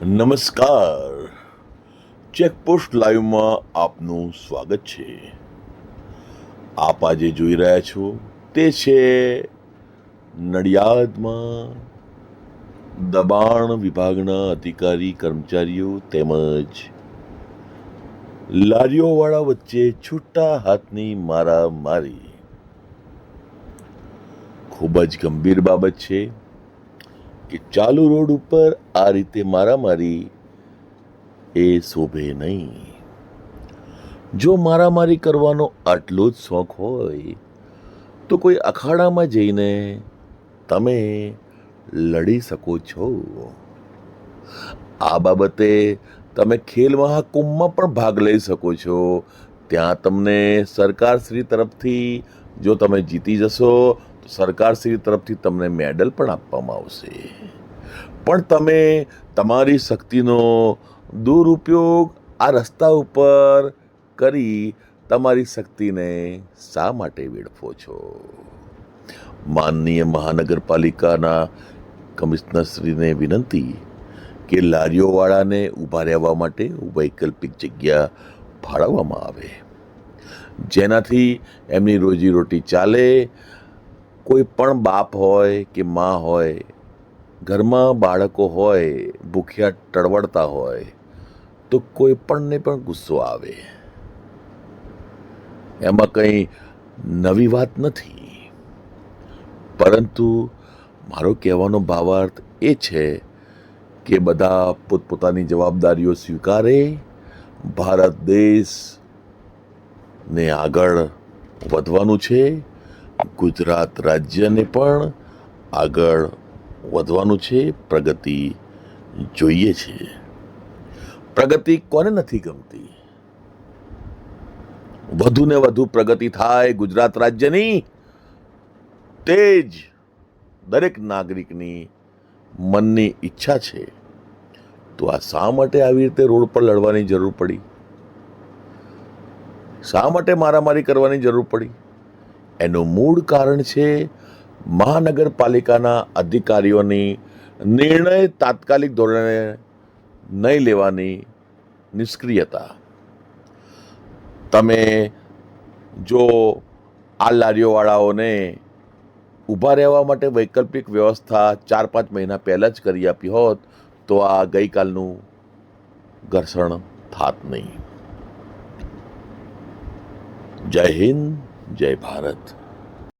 નમસ્કાર. ચેકપોસ્ટ લાઈવમાં આપનું સ્વાગત છે. આપ આજે જોઈ રહ્યા છો તે છે નડિયાદમાં દબાણ વિભાગના અધિકારી કર્મચારીઓ તેમજ લારીઓવાળા વચ્ચે છૂટા હાથની મારામારી. ખૂબ જ ગંભીર બાબત છે કે ચાલુ રોડ ઉપર આ રીતે મારામારી એ શોભે નહીં. જો મારામારી કરવાનો આટલો જ શોખ હોય તો કોઈ અખાડામાં જઈને તમે લડી શકો છો. આ બાબતે તમે ખેલ મહાકુંભમાં પણ ભાગ લઈ શકો છો. ત્યાં તમને સરકારશ્રી તરફથી જો તમે જીતી જશો તો સરકારશ્રી તરફથી તમને મેડલ પણ આપવામાં આવશે. પણ તમે તમારી શક્તિનો દુરુપયોગ આ રસ્તા ઉપર કરી તમારી શક્તિને શા માટે વેડફો છો? માનનીય મહાનગરપાલિકાના કમિશનરશ્રીને વિનંતી કે લારીઓવાળાને ઊભા રહેવા માટે વૈકલ્પિક જગ્યા ફાળવવામાં આવે, જેનાથી એમની રોજીરોટી ચાલે. કોઈ પણ બાપ હોય કે મા હોય, ઘરમાં બાળકો હોય, ભૂખ્યા ટળવળતા હોય તો કોઈ પણને પણ ગુસ્સો આવે. એમાં કંઈ નવી વાત નથી, પરંતુ મારો કહેવાનો ભાવાર્થ એ છે કે બધા પોતપોતાની જવાબદારીઓ સ્વીકારે. ભારત દેશને આગળ વધવાનું છે, ગુજરાત રાજ્યને પણ આગળ વધવાનું છે. પ્રગતિ જોઈએ છે. પ્રગતિ કોને નથી ગમતી? વધુ ને વધુ પ્રગતિ થાય ગુજરાત રાજ્યની, તે જ દરેક નાગરિકની મનની ઈચ્છા છે. તો આ શા માટે આવી રીતે રોડ પર લડવાની જરૂર પડી? શા માટે મારામારી કરવાની જરૂર પડી? એનું મૂળ કારણ છે મહાનગરપાલિકાના અધિકારીઓની નિર્ણય તાત્કાલિક ધોરણે નહીં લેવાની નિષ્ક્રિયતા. તમે જો આ લારીઓવાળાઓને ઊભા રહેવા માટે વૈકલ્પિક વ્યવસ્થા 4-5 મહિના પહેલાં જ કરી આપી હોત તો આ ગઈકાલનું ઘર્ષણ થાત નહીં. જય હિન્દ, જય ભારત.